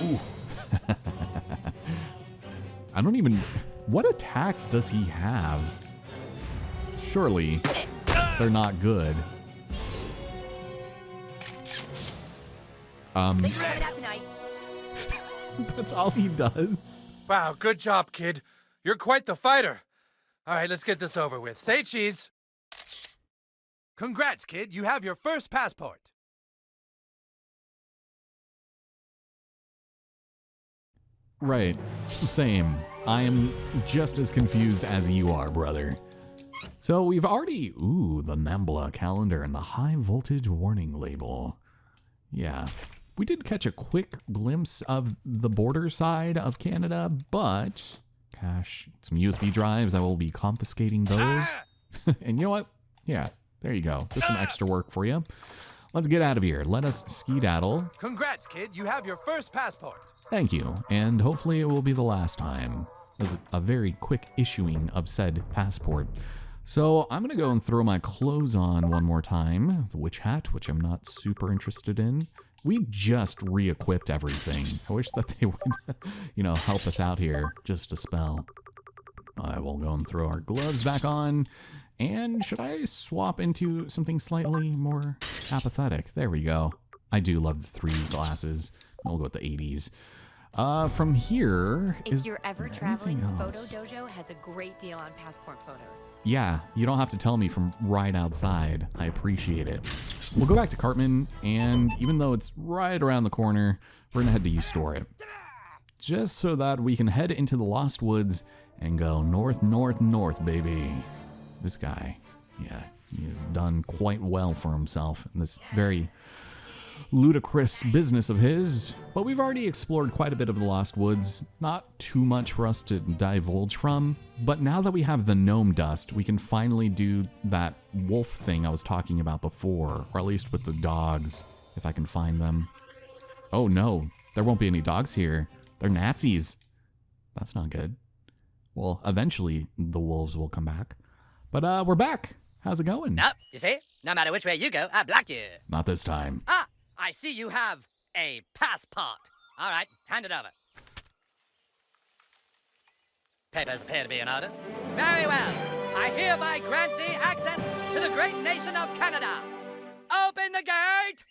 Ooh. I don't even... What attacks does he have? Surely they're not good. That's all he does. Wow, good job, kid. You're quite the fighter. All right, let's get this over with. Say cheese. Congrats, kid. You have your first passport. Right. Same. I am just as confused as you are, brother. So we've already... Ooh, the Nambla calendar and the high voltage warning label. Yeah. We did catch a quick glimpse of the border side of Canada, but... Gosh, some USB drives, I will be confiscating those. And you know what? Yeah, there you go. Just some extra work for you. Let's get out of here. Let us skedaddle. Congrats, kid. You have your first passport. Thank you, and hopefully it will be the last time. It was a very quick issuing of said passport. So I'm gonna go and throw my clothes on one more time. The witch hat, which I'm not super interested in. We just re-equipped everything. I wish that they would, you know, help us out here just a spell. I will go and throw our gloves back on. And should I swap into something slightly more apathetic? There we go. I do love the 3 glasses. We'll go with the 80s. From here, if you're ever traveling, Photo Dojo has a great deal on passport photos. Yeah, you don't have to tell me from right outside. I appreciate it. We'll go back to Cartman, and even though it's right around the corner, we're gonna head to U-Store it. Just so that we can head into the Lost Woods and go north, north, north, baby. This guy, yeah, he has done quite well for himself in this very ludicrous business of his, but we've already explored quite a bit of the Lost Woods. Not too much for us to divulge from, but now that we have the gnome dust, we can finally do that wolf thing I was talking about before, or at least with the dogs, if I can find them. Oh no, there won't be any dogs here. They're Nazis. That's not good. Well, eventually the wolves will come back. But we're back. How's it going? Nope, you see? No matter which way you go, I block you. Not this time. Ah! I see you have a passport. All right, hand it over. Papers appear to be in order. Very well. I hereby grant thee access to the great nation of Canada. Open the gate!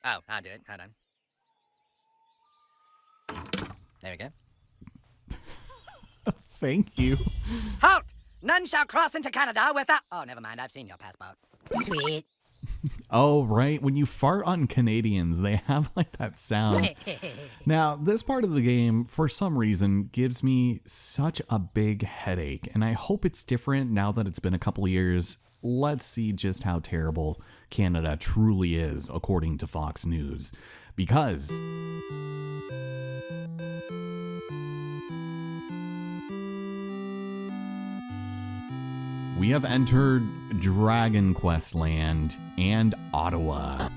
Oh, I'll do it. Hold on. There we go. Thank you. Halt! None shall cross into Canada without... Oh, never mind. I've seen your passport. Sweet. Oh, right. When you fart on Canadians, they have like that sound. Now, this part of the game, for some reason, gives me such a big headache, and I hope it's different now that it's been a couple of years. Let's see just how terrible Canada truly is, according to Fox News. Because... we have entered Dragon Quest Land and Ottawa.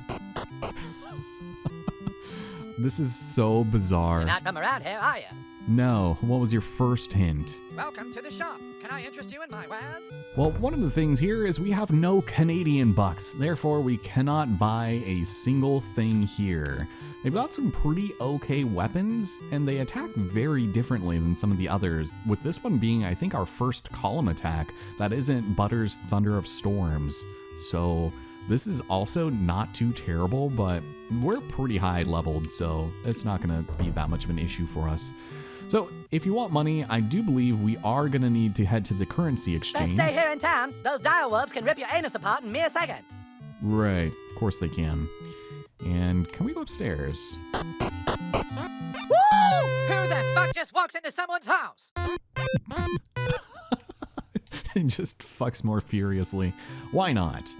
This is so bizarre. You're not from around here, are you? No. What was your first hint? Welcome to the shop. Can I interest you in my wares? Well, one of the things here is we have no Canadian bucks. Therefore, we cannot buy a single thing here. They've got some pretty okay weapons, and they attack very differently than some of the others, with this one being, I think, our first column attack that isn't Butter's Thunder of Storms. So this is also not too terrible, but we're pretty high leveled, so it's not gonna be that much of an issue for us. So if you want money, I do believe we are gonna need to head to the currency exchange. Best stay here in town. Those dire wolves can rip your anus apart in mere seconds. Right, of course they can. And can we go upstairs? Woo! Who the fuck just walks into someone's house? It just fucks more furiously. Why not?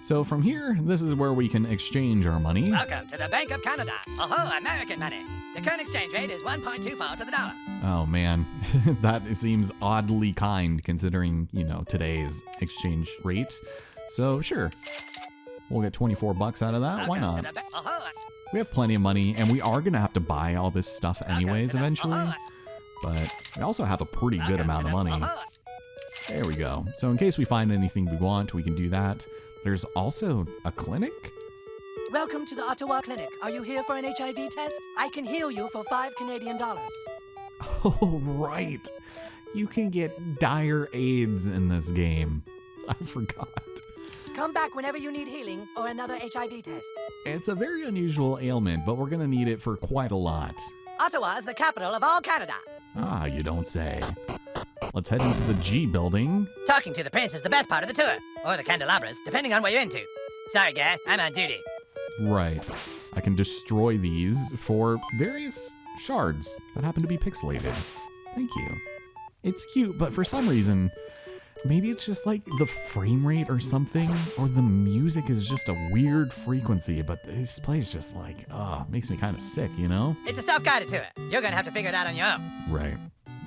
So from here, this is where we can exchange our money. Welcome to the Bank of Canada. Oh, American money. The current exchange rate is 1.24 to the dollar. Oh man, that seems oddly kind considering, you know, today's exchange rate. So sure, we'll get 24 bucks out of that. Why not? We have plenty of money, and we are gonna have to buy all this stuff anyways eventually. But we also have a pretty good amount of money. There we go. So in case we find anything we want, we can do that. There's also a clinic. Welcome to the Ottawa Clinic. Are you here for an HIV test? I can heal you for $5 Canadian. Oh, right. You can get dire AIDS in this game. I forgot. Come back whenever you need healing or another HIV test. It's a very unusual ailment, but we're gonna need it for quite a lot. Ottawa is the capital of all Canada. Ah, you don't say. Let's head into the G building. Talking to the prince is the best part of the tour. Or the candelabras, depending on what you're into. Sorry, guy, I'm on duty. Right. I can destroy these for various shards that happen to be pixelated. Thank you. It's cute, but for some reason, maybe it's just like the frame rate or something, or the music is just a weird frequency, but this plays just like, makes me kind of sick, you know? It's a self-guided tour. You're gonna have to figure it out on your own. Right.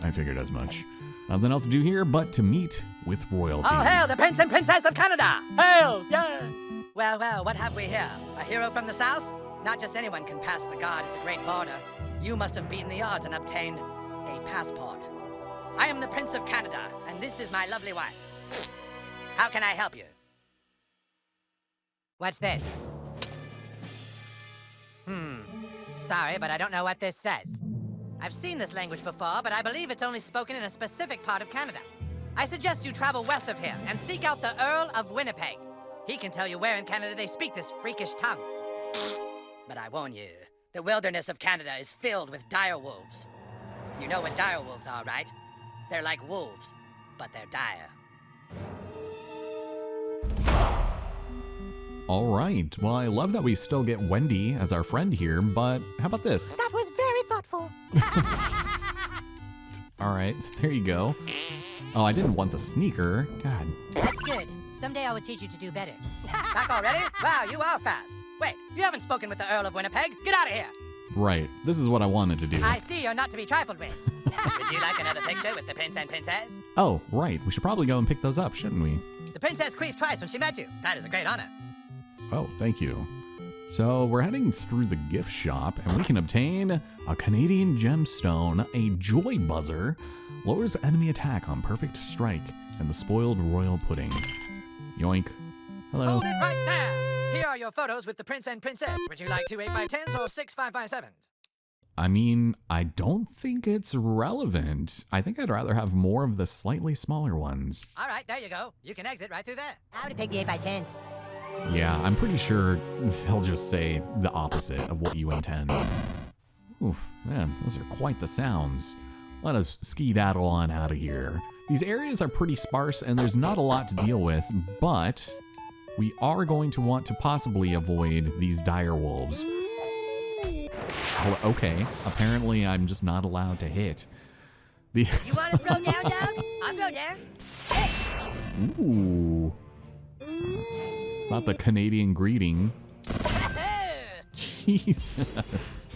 I figured as much. Nothing else to do here but to meet with royalty. All hail the Prince and Princess of Canada! Hail, yeah! Well, what have we here? A hero from the south? Not just anyone can pass the guard at the Great Border. You must have beaten the odds and obtained a passport. I am the Prince of Canada, and this is my lovely wife. How can I help you? What's this? Sorry, but I don't know what this says. I've seen this language before, but I believe it's only spoken in a specific part of Canada. I suggest you travel west of here and seek out the Earl of Winnipeg. He can tell you where in Canada they speak this freakish tongue. But I warn you, the wilderness of Canada is filled with dire wolves. You know what dire wolves are, right? They're like wolves, but they're dire. All right. Well, I love that we still get Wendy as our friend here, but how about this? That was very thoughtful. All right, there you go. Oh, I didn't want the sneaker. God. That's good. Someday I will teach you to do better. Back already? Wow, you are fast. Wait, you haven't spoken with the Earl of Winnipeg. Get out of here. Right. This is what I wanted to do. I see you're not to be trifled with. Would you like another picture with the Prince and Princess? Oh, right. We should probably go and pick those up, shouldn't we? The Princess queefed twice when she met you. That is a great honor. Oh, thank you. So we're heading through the gift shop, and we can obtain a Canadian gemstone, a joy buzzer, lowers enemy attack on perfect strike, and the spoiled royal pudding. Yoink. Hello. Hold it right there. Here are your photos with the Prince and Princess. Would you like 2 8x10s or 6 5x7s? I mean, I don't think it's relevant. I think I'd rather have more of the slightly smaller ones. All right, there you go. You can exit right through there. I would have picked the 8x10s. Yeah, I'm pretty sure they'll just say the opposite of what you intend. Oof, man, those are quite the sounds. Let us skedaddle on out of here. These areas are pretty sparse and there's not a lot to deal with, but we are going to want to possibly avoid these dire wolves. Oh, okay, apparently I'm just not allowed to hit. You want to throw down, dog? I'll throw down. Hey! Ooh. Not the Canadian greeting. Jesus.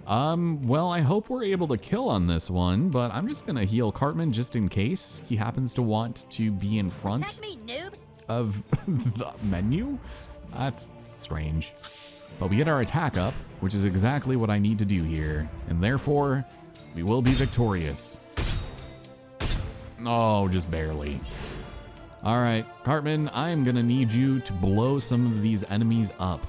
Well, I hope we're able to kill on this one, but I'm just gonna heal Cartman just in case he happens to want to be in front That's me, noob. of the menu. That's strange. But we get our attack up, which is exactly what I need to do here, and therefore, we will be victorious. Oh, just barely. All right, Cartman, I am gonna need you to blow some of these enemies up.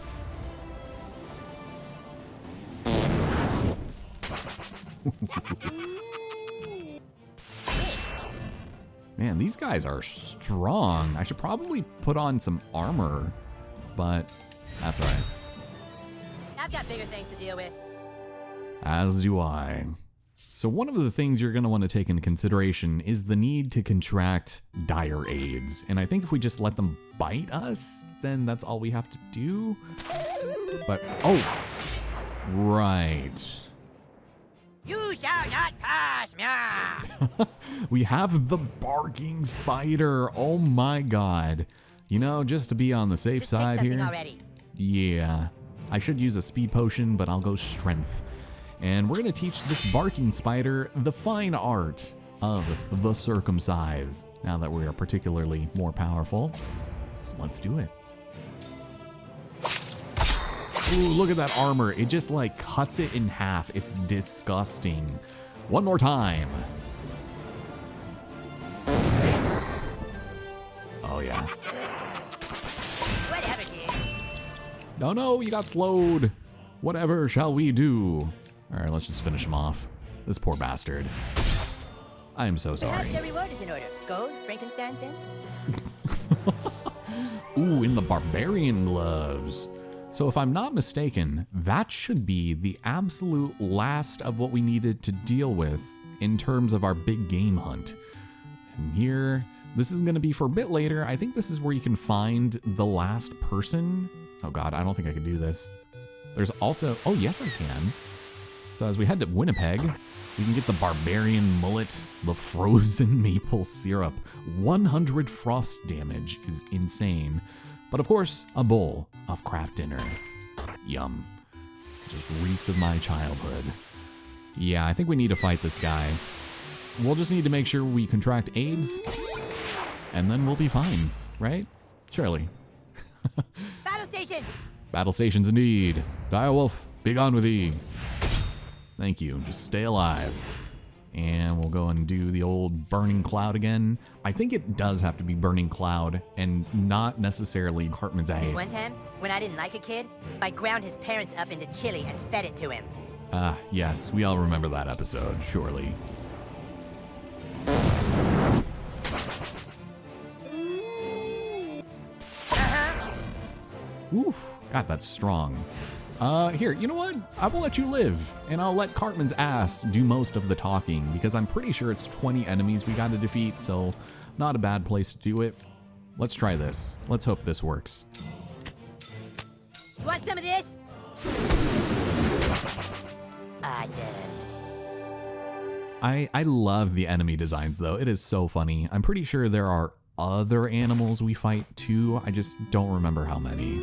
Man, these guys are strong. I should probably put on some armor, but that's all right. I've got bigger things to deal with. As do I. So one of the things you're going to want to take into consideration is the need to contract dire AIDS. And I think if we just let them bite us, then that's all we have to do. But, oh, right. You shall not pass, meow. We have the barking spider. Oh my God. You know, just to be on the safe Just pick side something here. already. Yeah, I should use a speed potion, but I'll go strength. And we're gonna teach this barking spider the fine art of the circumcise, now that we are particularly more powerful. So let's do it. Ooh, look at that armor. It just like cuts it in half. It's disgusting. One more time. Oh yeah. Whatever, kid. Oh no, you got slowed. Whatever shall we do? All right, let's just finish him off. This poor bastard. I am so sorry. Perhaps the reward is in order. Gold, Frankenstein cents? Ooh, in the barbarian gloves. So if I'm not mistaken, that should be the absolute last of what we needed to deal with in terms of our big game hunt. And here, this is gonna be for a bit later. I think this is where you can find the last person. Oh God, I don't think I can do this. There's also, oh yes I can. So as we head to Winnipeg, we can get the barbarian mullet, the frozen maple syrup. 100 frost damage is insane. But of course, a bowl of craft dinner. Yum. Just reeks of my childhood. Yeah, I think we need to fight this guy. We'll just need to make sure we contract AIDS, and then we'll be fine, right? Surely. Battle station! Battle stations indeed. Direwolf, be gone with thee. Thank you, just stay alive. And we'll go and do the old burning cloud again. I think it does have to be burning cloud and not necessarily Cartman's This one ace. time, when I didn't like a kid, I ground his parents up into chili and fed it to him. Ah, yes, we all remember that episode, surely. Oof, God, that's strong. Here, you know what? I will let you live, and I'll let Cartman's ass do most of the talking, because I'm pretty sure it's 20 enemies we gotta defeat, so not a bad place to do it. Let's try this. Let's hope this works. You want some of this? Awesome. I love the enemy designs, though. It is so funny. I'm pretty sure there are other animals we fight, too. I just don't remember how many.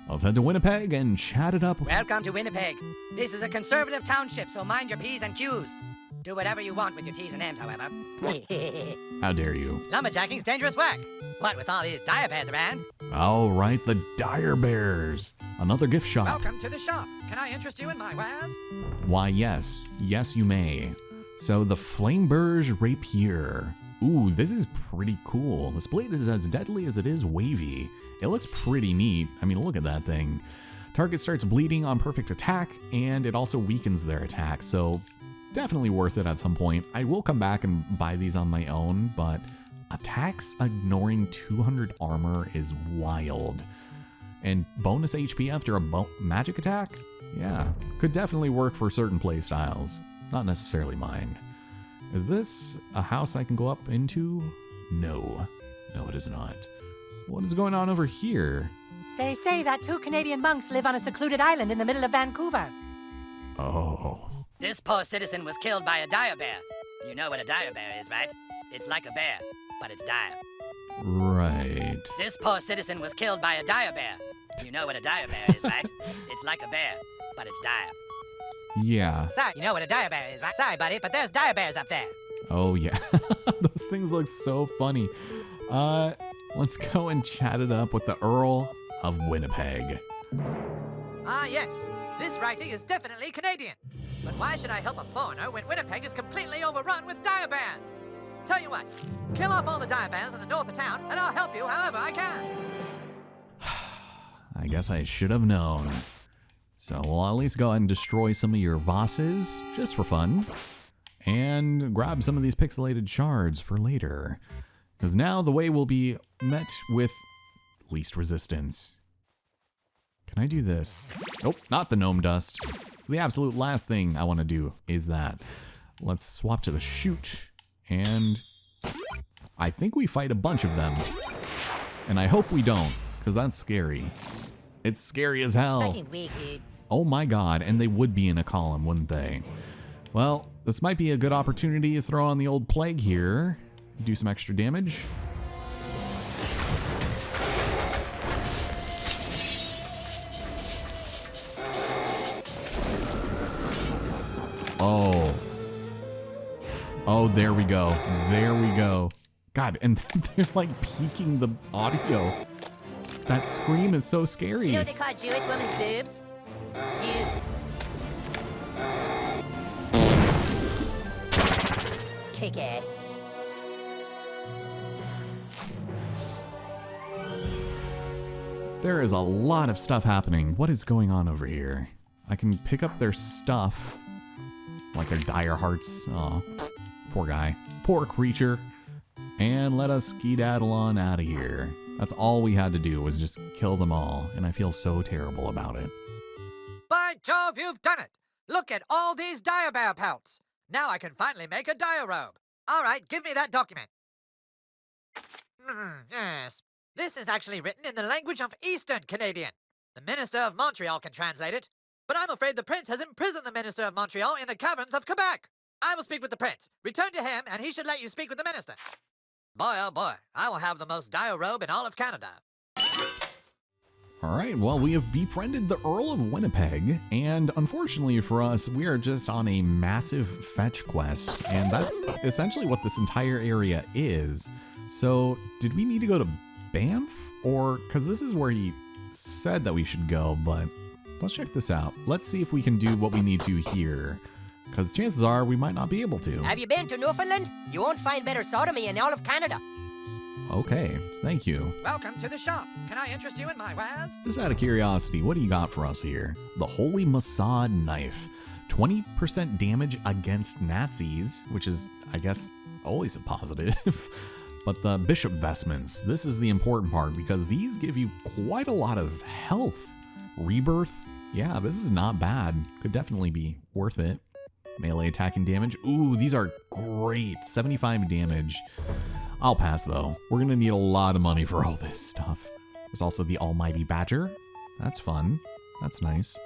Let's head to Winnipeg and chat it up. Welcome to Winnipeg. This is a conservative township, so mind your P's and Q's. Do whatever you want with your T's and M's, however. How dare you? Lumberjacking's dangerous work. What with all these dire bears around? All right, the Dire Bears. Another gift shop. Welcome to the shop. Can I interest you in my wares? Why, yes. Yes, you may. So, the Flameburge Rapier. Ooh, this is pretty cool. This blade is as deadly as it is wavy. It looks pretty neat. I mean, look at that thing. Target starts bleeding on perfect attack, and it also weakens their attack, so definitely worth it at some point. I will come back and buy these on my own, but attacks ignoring 200 armor is wild. And bonus HP after a magic attack? Yeah, could definitely work for certain playstyles. Not necessarily mine. Is this a house I can go up into? No. No, it is not. What is going on over here? They say that 2 Canadian monks live on a secluded island in the middle of Vancouver. Oh. This poor citizen was killed by a dire bear. You know what a dire bear is, right? It's like a bear, but it's dire. Right. This poor citizen was killed by a dire bear. You know what a dire bear is, right? It's like a bear, but it's dire. Yeah. Sorry, you know what a dire bear is, right? Sorry, buddy, but there's dire bears up there. Oh, yeah. Those things look so funny. Let's go and chat it up with the Earl of Winnipeg. Ah, yes. This writing is definitely Canadian. But why should I help a foreigner when Winnipeg is completely overrun with dire bears? Tell you what, kill off all the dire bears in the north of town, and I'll help you however I can. I guess I should have known. So we'll at least go ahead and destroy some of your Vosses, just for fun. And grab some of these pixelated shards for later. Because now the way will be met with least resistance. Can I do this? Nope, not the gnome dust. The absolute last thing I want to do is that. Let's swap to the shoot. And I think we fight a bunch of them. And I hope we don't, because that's scary. It's scary as hell. Fucking weak, dude. Oh my god, and they would be in a column, wouldn't they? Well, this might be a good opportunity to throw on the old plague here. Do some extra damage. Oh. Oh, there we go. There we go. God, and they're like peaking the audio. That scream is so scary. You know what they call Jewish women's boobs? Jews. Kick ass. There is a lot of stuff happening. What is going on over here? I can pick up their stuff. Like their dire hearts. Aw, poor guy. Poor creature. And let us skedaddle on out of here. That's all we had to do was just kill them all. And I feel so terrible about it. By Jove, you've done it! Look at all these dire bear pelts. Now I can finally make a dire robe. All right, give me that document. Yes. This is actually written in the language of Eastern Canadian. The Minister of Montreal can translate it. But I'm afraid the Prince has imprisoned the Minister of Montreal in the caverns of Quebec. I will speak with the Prince. Return to him, and he should let you speak with the Minister. Boy, oh boy, I will have the most dire robe in all of Canada. All right, well, we have befriended the Earl of Winnipeg, and unfortunately for us, we are just on a massive fetch quest, and that's essentially what this entire area is. So, did we need to go to Banff? Or, because this is where he said that we should go, but let's check this out. Let's see if we can do what we need to here, because chances are we might not be able to. Have you been to Newfoundland? You won't find better sodomy in all of Canada. Okay, thank you. Welcome to the shop. Can I interest you in my wares? Just out of curiosity, what do you got for us here? The Holy Mossad Knife. 20% damage against Nazis, which is, I guess, always a positive. But the Bishop Vestments, this is the important part because these give you quite a lot of health. Rebirth, yeah, this is not bad. Could definitely be worth it. Melee attacking damage, ooh, these are great. 75 damage. I'll pass though. We're gonna need a lot of money for all this stuff. There's also the Almighty Badger. That's fun. That's nice.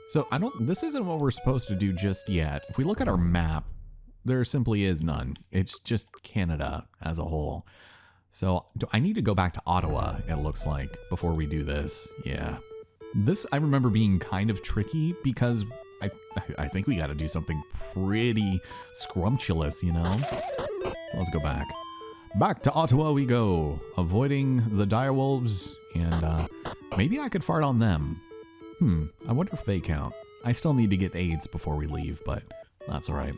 So this isn't what we're supposed to do just yet. If we look at our map, there simply is none. It's just Canada as a whole. So I need to go back to Ottawa, it looks like, before we do this. Yeah. This I remember being kind of tricky because I think we gotta do something pretty scrumptious, you know? So let's go back. Back to Ottawa we go, avoiding the direwolves, and maybe I could fart on them. I wonder if they count. I still need to get AIDS before we leave, but that's alright.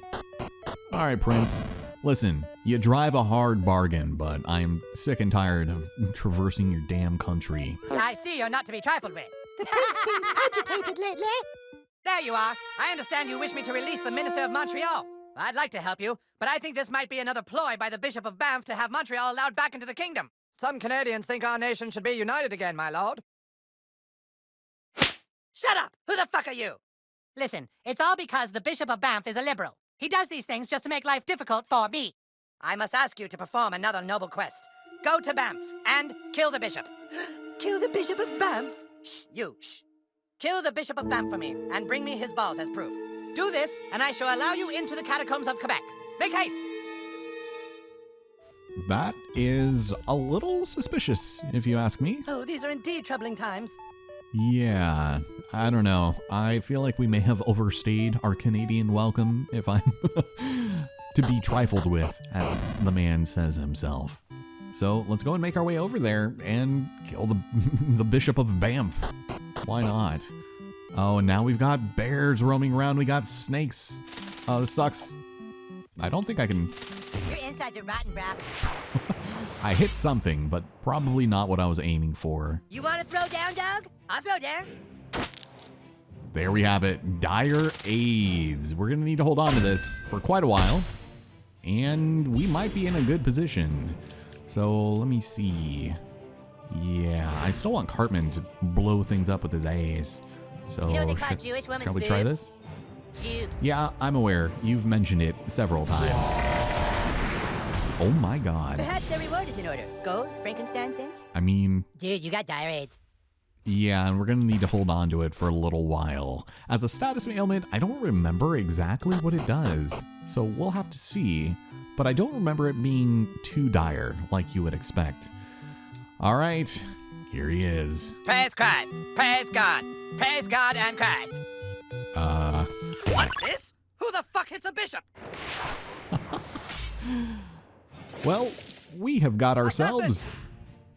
Alright, Prince. Listen, you drive a hard bargain, but I am sick and tired of traversing your damn country. I see you're not to be trifled with. The prince seems agitated lately. There you are. I understand you wish me to release the Minister of Montreal. I'd like to help you, but I think this might be another ploy by the Bishop of Banff to have Montreal allowed back into the kingdom. Some Canadians think our nation should be united again, my lord. Shut up! Who the fuck are you? Listen, it's all because the Bishop of Banff is a liberal. He does these things just to make life difficult for me. I must ask you to perform another noble quest. Go to Banff and kill the bishop. Kill the Bishop of Banff? Shh, you, shh. Kill the Bishop of Banff for me and bring me his balls as proof. Do this, and I shall allow you into the catacombs of Quebec. Make haste! That is a little suspicious, if you ask me. Oh, these are indeed troubling times. Yeah, I don't know. I feel like we may have overstayed our Canadian welcome, if I'm to be trifled with, as the man says himself. So let's go and make our way over there and kill the Bishop of Banff. Why not? Oh, and now we've got bears roaming around. We got snakes. Oh, this sucks. I don't think I can... Your insides are rotten, brah. I hit something, but probably not what I was aiming for. You want to throw down, dog? I'll throw down. There we have it. Dire AIDS. We're going to need to hold on to this for quite a while. And we might be in a good position. So let me see. Yeah, I still want Cartman to blow things up with his ace. So You know they call Jewish women's shall we try boobs? this? Jubes. Yeah, I'm aware. You've mentioned it several times. Oh my god. Perhaps the reward is in order. Gold, Frankenstein cents? I mean, Dude, you got dire AIDS. yeah, and we're gonna need to hold on to it for a little while. As a status ailment, I don't remember exactly what it does, so we'll have to see. But I don't remember it being too dire, like you would expect. All right, here he is. Praise Christ! Praise God! Praise God and Christ! What's this? Who the fuck hits a bishop? Well, we have got ourselves,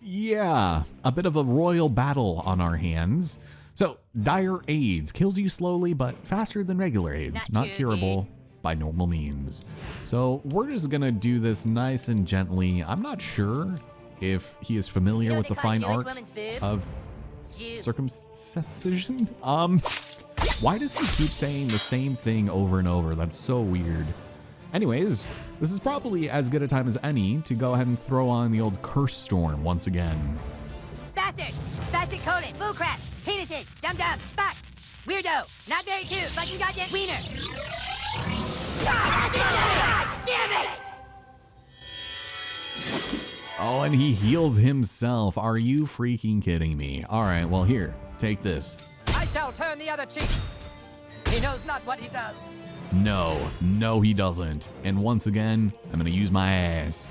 yeah, a bit of a royal battle on our hands. So, dire AIDS kills you slowly, but faster than regular AIDS, not curable by normal means. So, we're just gonna do this nice and gently. I'm not sure if he is familiar with the fine art of circumcision? Why does he keep saying the same thing over and over? That's so weird. Anyways, this is probably as good a time as any to go ahead and throw on the old curse storm once again. Bastard! Plastic colon! Bullcrap! Penises! Dum-dum! Fuck! Weirdo! Not very cute! Fucking goddamn wiener! God damn it! Oh, and he heals himself. Are you freaking kidding me? All right, well here, take this. I shall turn the other cheek. He knows not what he does. No, he doesn't. And once again, I'm gonna use my ass.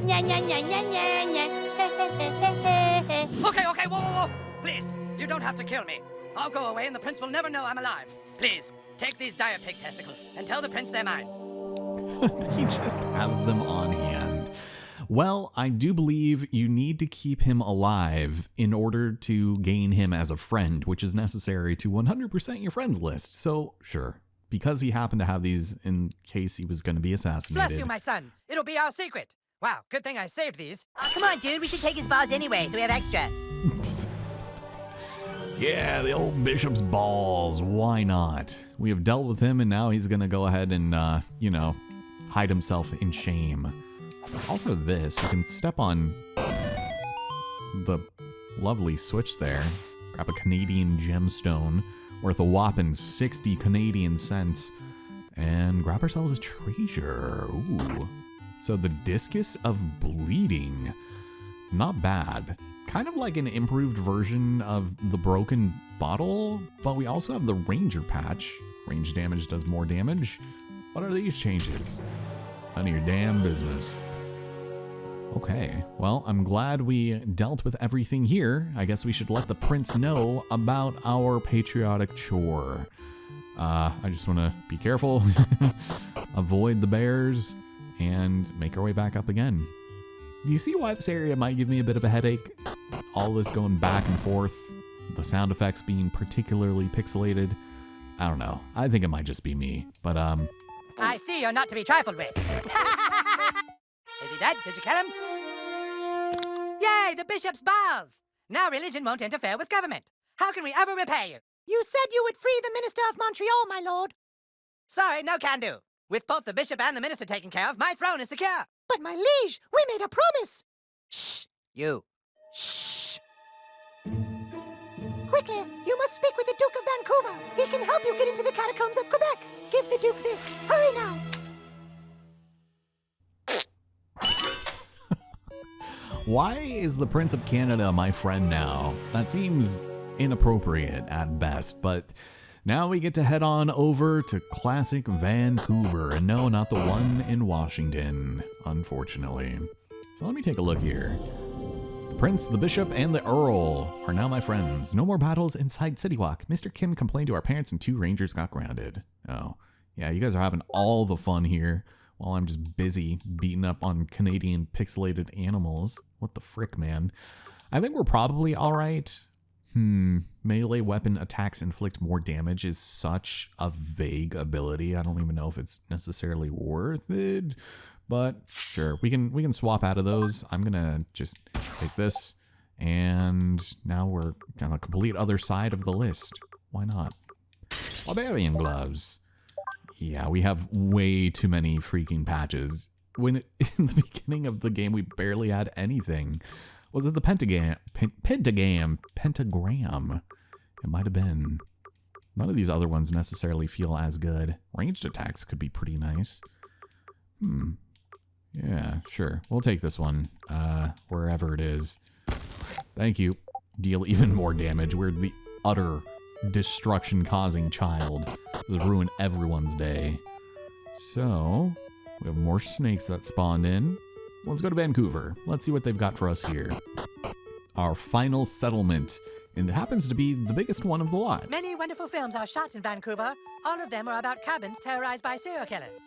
Nya, nya, nya, nya, nya, nya. Okay, whoa. Please, you don't have to kill me. I'll go away and the prince will never know I'm alive. Please, take these dire pig testicles and tell the prince they're mine. He just has them on hand. Well, I do believe you need to keep him alive in order to gain him as a friend, which is necessary to 100% your friends list. So, sure, because he happened to have these in case he was going to be assassinated. Bless you, my son. It'll be our secret. Wow, good thing I saved these. Oh, come on, dude. We should take his balls anyway, so we have extra. Yeah, the old bishop's balls. Why not? We have dealt with him, and now he's going to go ahead and, hide himself in shame. There's also this. We can step on the lovely switch there. Grab a Canadian gemstone worth a whopping 60 Canadian cents. And grab ourselves a treasure. Ooh. So the Discus of Bleeding. Not bad. Kind of like an improved version of the Broken Bottle, but we also have the Ranger Patch. Range damage does more damage. What are these changes? None of your damn business. Okay, well, I'm glad we dealt with everything here. I guess we should let the prince know about our patriotic chore. I just want to be careful, avoid the bears, and make our way back up again. Do you see why this area might give me a bit of a headache? All this going back and forth, the sound effects being particularly pixelated. I don't know. I think it might just be me, but I see you're not to be trifled with. Is he dead? Did you kill him? Yay, the bishop's balls! Now religion won't interfere with government. How can we ever repay you? You said you would free the Minister of Montreal, my lord. Sorry, no can do. With both the bishop and the minister taken care of, my throne is secure. But my liege, we made a promise. Shh, you. Shh. Quickly, you must speak with the Duke of Vancouver. He can help you get into the catacombs of Quebec. Give the Duke this. Hurry now. why is the Prince of Canada my friend now? That seems inappropriate at best, but now we get to head on over to classic Vancouver, and no, not the one in Washington, unfortunately. So let me take a look here. The Prince, the Bishop, and the Earl are now my friends. No more battles inside City Walk. Mr. Kim complained to our parents and 2 rangers got grounded. Oh, yeah, you guys are having all the fun here while I'm just busy beating up on Canadian pixelated animals. What the frick, man? I think we're probably all right. Melee weapon attacks inflict more damage is such a vague ability. I don't even know if it's necessarily worth it, but sure, we can swap out of those. I'm gonna just take this, and now we're on a complete other side of the list. Why not? Barbarian gloves. Yeah, we have way too many freaking patches. When in the beginning of the game we barely had anything. Was it the pentagram? Pentagram. It might have been. None of these other ones necessarily feel as good. Ranged attacks could be pretty nice. Yeah, sure. We'll take this one. Wherever it is. Thank you. Deal even more damage. We're the utter destruction-causing child. This will ruin everyone's day. So, we have more snakes that spawned in. Let's go to Vancouver. Let's see what they've got for us here. Our final settlement. And it happens to be the biggest one of the lot. Many wonderful films are shot in Vancouver. All of them are about cabins terrorized by serial killers.